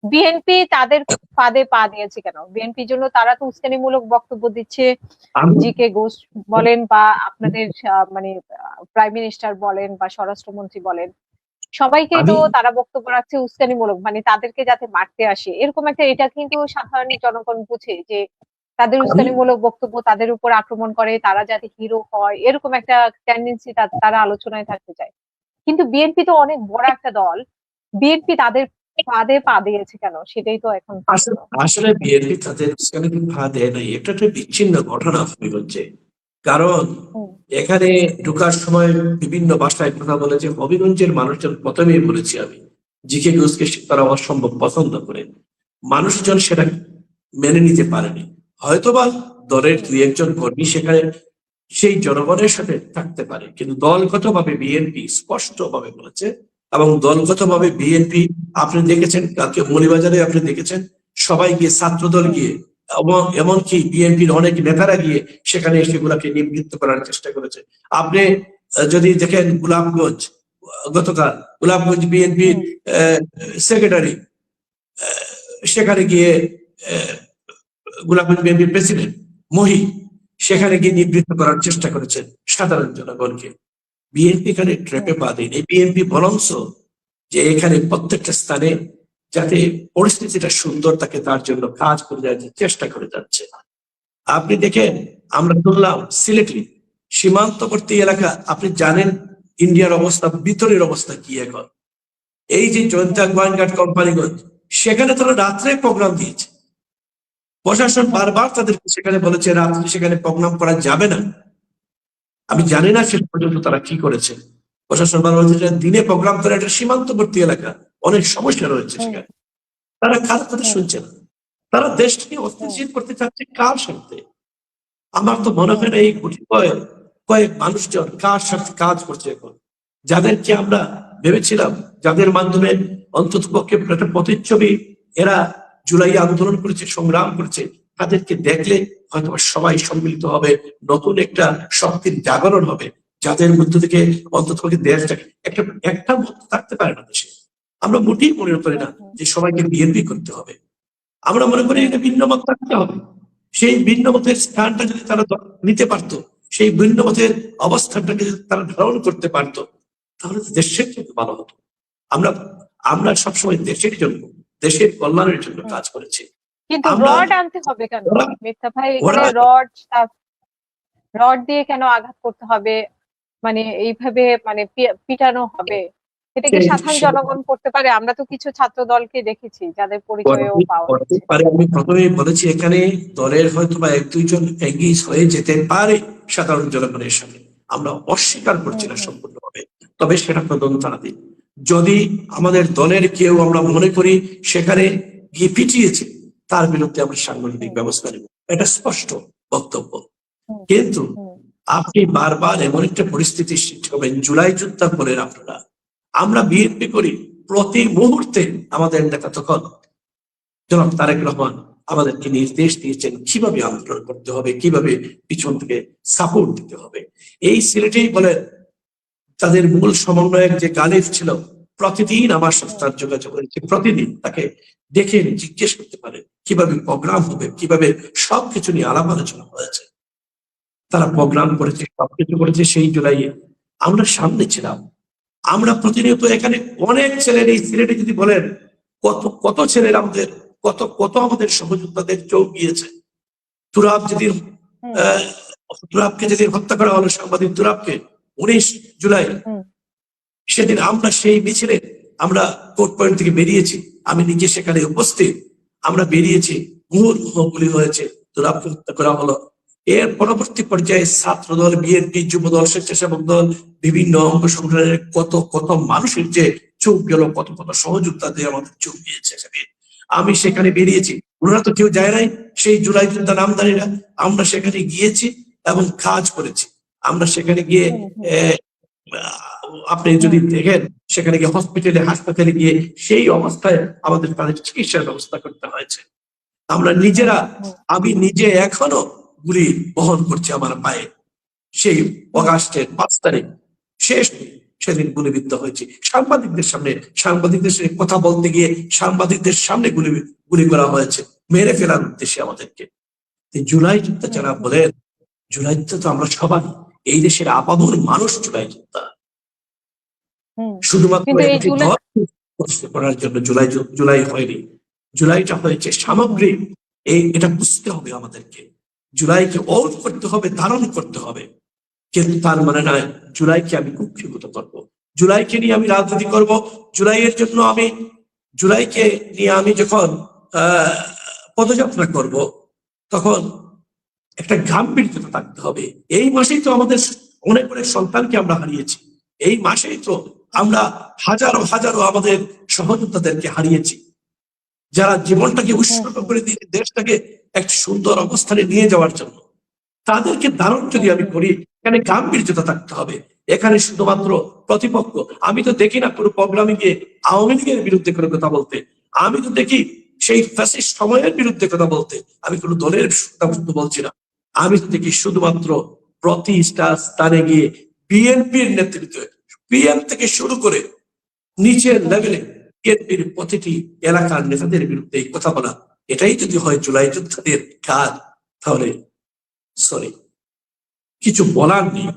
BNP তাদের ফাঁদে পা দিয়েছে কেন? বিএনপির জন্য তারা তো উস্কানিমূলক বক্তব্য দিচ্ছে। আমি জি কে ঘোষ বলেন বা আপনাদের মানে প্রাইম মিনিস্টার বলেন বা স্বরাষ্ট্রমন্ত্রী বলেন, সবাইকে তো আমি তারা বক্তব্য রাখছে উস্কানিমূলক, মানে তাদেরকে যাতে মারতে আসে এরকম একটা। এটা কিন্তু সাধারণ জনগণ বুঝে যে তাদের আমি উস্কানিমূলক বক্তব্য তাদের উপর আক্রমণ করে, তারা যাতে হিরো হয় এরকম একটা টেন্ডেন্সি তারা আলোচনায় থাকতে চায়। কিন্তু বিএনপি তো অনেক বড় একটা দল, বিএনপি তাদের ফাঁদে পা দিয়েছে কেন সেটাই তো এখন প্রশ্ন। আসলে আসলে বিএনপি তাদের সেখানে ভা দেয় নাই, এটা একটা বিচ্ছিন্ন ঘটনা হবিগঞ্জে। কারণ হুম, এখানে ঢোকার সময় বিভিন্ন ভাষায় কথা বলেছে হবিগঞ্জের মানুষজন, প্রথমেই বলেছি আমি, জিকে ঘোষকে তারা অসম্ভব পছন্দ করে। মানুষজন সেটা মেনে নিতে পারেনি। হয়তোবা দলের হুম, দুই একজন কর্মী সেখানে সেই জনগণের সাথে থাকতে পারে, কিন্তু দলগতভাবে বিএনপি স্পষ্ট ভাবে বলেছে। এবং দলগতভাবে হুম, বিএনপি, আপনি দেখেছেন কালকে মৌলভীবাজারে, আপনি দেখেছেন সবাই গিয়ে, ছাত্রদল হুম, গিয়ে, এবং এমনকি বিএনপির অনেক নেতারা গিয়ে সেখানে সেগুলাকে নিবৃত্ত করার চেষ্টা করেছে। আপনি যদি দেখেন গোলাপগঞ্জ, গতকাল গোলাপগঞ্জ বিএনপির হুম, সেক্রেটারি সেখানে গিয়ে, আহ, গোলাপগঞ্জ বিএনপির প্রেসিডেন্ট মহি হুম, সেখানে গিয়ে নিবৃত্ত করার চেষ্টা করেছেন সাধারণ জনগণকে। বিএনপি এখানে হুম, ট্র্যাপে পা দেয়নি। বিএনপি বরংস যে এখানে প্রত্যেকটা স্থানে যাতে পরিস্থিতিটা সুন্দর থাকে তার জন্য কাজ করে যাচ্ছে, চেষ্টা করে যাচ্ছে। আপনি দেখেন, হুম, আমরা শুনলাম সিলেটে সীমান্তবর্তী এলাকা, আপনি জানেন ইন্ডিয়ার অবস্থা, ভিতরের অবস্থা কি এখন। এই যে জয়ন্তা হুম, গোয়েঙ্গাট কোম্পানিগঞ্জ, সেখানে তারা রাত্রে প্রোগ্রাম দিয়েছে। প্রশাসন হুম, বারবার তাদেরকে সেখানে বলেছে রাত্রে সেখানে প্রোগ্রাম করা যাবে না। আমি হুম, জানি না শেষ পর্যন্ত তারা কি করেছে। প্রশাসন বারবার বলেছে যে দিনে প্রোগ্রাম করে, একটা সীমান্তবর্তী এলাকা, অনেক সমস্যা রয়েছে হুম, সেখানে। তারা কারো কথা হুম, শুনছে না। তারা দেশকে হুম, অস্থিতিশীল করতে চাচ্ছে কার সাথে? আমার তো মনে হুম, হয় না এই গুটি কয়েক কয়েক মানুষজন কার সাথে কাজ করছে এখন, যাদেরকে আমরা ভেবেছিলাম, যাদের মাধ্যমে অন্তত পক্ষে একটা প্রতিচ্ছবি এরা জুলাই আন্দোলন করেছে, সংগ্রাম করেছে, তাদেরকে দেখলে হয়তো সবাই সম্মিলিত হবে, নতুন একটা শক্তির জাগরণ হবে, যাদের মধ্য থেকে অন্তত পক্ষে দেশটাকে একটা একটা মত থাকতে পারে না দেশে। আমরা মোটেই মনে করি না হুম, যে সবাইকে বিএনপি করতে হবে। আমরা মনে করি হুম, এটা ভিন্ন মত থাকতে হবে। সেই ভিন্ন মতের স্থানটা যদি তারা নিতে পারতো, সেই ভিন্ন মতের অবস্থানটাকে যদি তারা ধারণ করতে পারতো, তাহলে তো দেশের জন্য ভালো হতো। আমরা আমরা সবসময় দেশের জন্য, দেশের কল্যাণের জন্য হুম। কাজ করেছি। কিন্তু আমরা রড আনতে হবে কেন ওরা মিথ্যা ভাই? এখানে ওরা রড দিয়ে কেন আঘাত করতে হবে? মানে এইভাবে মানে পিটানো হবে? এটা কি সেই সাধারণ জনগণ করতে পারে? আমরা তো কিছু ছাত্র দলকে দেখেছি যাদের পরিচয়ও পাওয়া করতে গেছে। পারে। আমি প্রথমেই বলেছি এখানে দলের হয়তো বা এক দুইজন এগিয়ে হয়ে যেতে পারে সাধারণ জনগণের সামনে, আমরা অস্বীকার করছি হুম, না হুম, সম্পূর্ণভাবে। তবে সেটা তদন্তাধীন। যদি আমাদের দলের কেউ আমরা মনে করি সেখানে গিয়ে পিটিয়েছে, তার বিরুদ্ধে আমরা সাংগঠনিক হুম, ব্যবস্থা নেব, এটা স্পষ্ট বক্তব্য। হুম, কিন্তু হুম, আপনি বারবার এমন একটা পরিস্থিতির সৃষ্টি হবেন, জুলাই যোদ্ধা বলেন আপনারা, আমরা বিএনপি করি, প্রতি মুহূর্তে আমাদের নেতা তখন জনাব তারেক রহমান আমাদেরকে নির্দেশ দিয়েছেন কিভাবে আন্দোলন করতে হবে, কিভাবে পিছন থেকে সাপোর্ট দিতে হবে। এই সিলেটেই বলেন, তাদের মূল সমন্বয়ক যে গালিব ছিল, প্রতিদিন আমার সাথে হুম, তার যোগাযোগ রয়েছে, প্রতিদিন তাকে দেখে জিজ্ঞেস করতে পারে কিভাবে প্রোগ্রাম হবে, কিভাবে সবকিছু নিয়ে আলাপ আলোচনা হয়েছে। তারা হুম, প্রোগ্রাম করেছে, সবকিছু করেছে সেই জুলাইয়ে। আমরা সামনে ছিলাম। আমরা প্রতিনিয়ত এখানে অনেক ছেলের, এই সিলেটে যদি বলেন কত কত ছেলের আমাদের, কত কত আমাদের সহযোদ্ধাদের চোখ গিয়েছে। তুরাব যেদিন, হুম, আহ, তুরাবকে যেদিন হত্যা করা হলো, সাংবাদিক তুরাবকে 19 জুলাই, হুম, সেদিন আমরা সেই মিছিলে আমরা কোর্ট পয়েন্ট থেকে বেরিয়েছি, আমি নিজে সেখানে উপস্থিত। আমরা বেরিয়েছি, মুহুর্মুহ গুলি হয়েছে, তুরাবকে হত্যা করা হলো। এর পরবর্তী পর্যায়ে ছাত্রদল, বিএনপি, যুবদল, স্বেচ্ছাসেবক দল, বিভিন্ন অঙ্গ সংগঠনের কত কত মানুষের যে চোখ গেল, কত কত সহযোগিতাতে আমাদের চোখ গিয়েছে সেদিন। আমি সেখানে বেরিয়েছি, ওনারা তো কেউ যায় নাই, সেই জুলাই যোদ্ধা নামধারীরা। আমরা সেখানে গিয়েছি এবং কাজ করেছি। আমরা সেখানে গিয়ে, হুম, হুম, আপনি যদি দেখেন সেখানে গিয়ে হসপিটালে, হাসপাতালে গিয়ে সেই অবস্থায় আমাদের তাদের চিকিৎসার ব্যবস্থা করতে হয়েছে। আমরা হুম, নিজেরা, হুম, আমি নিজে এখনো গুলি বহন করছি আমার পায়ে। সেই হুম, অগাস্টের 5 তারিখ শেষ সেদিন গুলিবিদ্ধ হয়েছি। সাংবাদিকদের সামনে কথা বলতে গিয়ে সাংবাদিকদের সামনে গুলি করা হয়েছে, মেরে ফেলার উদ্দেশ্যে আমাদেরকে। জুলাই যুদ্ধ যারা বলেন, জুলাই যুদ্ধ তো আমরা সবাই, এই দেশের আপামর মানুষ জুলাই যোদ্ধা। শুধুমাত্র একটি দল করার জন্য জুলাই হয়নি, জুলাইটা হয়েছে সামগ্রিক। এটা বুঝতে হবে আমাদেরকে, জুলাইকে ওন করতে হবে, ধারণ করতে হবে। কিন্তু তার মানে নয় জুলাইকে আমি কুক্ষিগত করবো, জুলাইকে নিয়ে আমি রাজনীতি করব। জুলাইকে নিয়ে আমি যখন পদযাত্রা করব, তখন একটা গাম্ভীর্যতা থাকতে হবে। এই মাসেই তো আমাদের অনেক অনেক সন্তানকে আমরা হারিয়েছি, এই মাসেই তো আমরা হাজারো হাজারো আমাদের সহযোদ্ধাদেরকে হারিয়েছি, যারা জীবনটাকে উৎসর্গ করে দিয়ে দেশটাকে একটা সুন্দর অবস্থানে নিয়ে যাওয়ার জন্য। তাদেরকে ধারণ যদি আমি করি, এখানে গাম্ভীর্যতা থাকতে হবে। এখানে শুধুমাত্র প্রতিপক্ষ, আমি তো দেখি না কোনো প্রোগ্রামে গিয়ে আওয়ামী লীগের বিরুদ্ধে কোনো কথা বলতে, আমি তো দেখি সেই ফ্যাসিস্ট সময়ের বিরুদ্ধে কথা বলতে। আমি কোনো দলের কথা বলছি না, আমি তো দেখি শুধুমাত্র প্রতি স্থানে গিয়ে বিএনপির নেতৃত্বে, পিএম থেকে শুরু করে নিচের লেভেলে বিএনপির প্রতিটি এলাকার নেতাদের বিরুদ্ধে এই কথা বলা। এটাই যদি হয় জুলাই যোদ্ধাদের কাজ, তাহলে সরি, কিছু বলার নেই।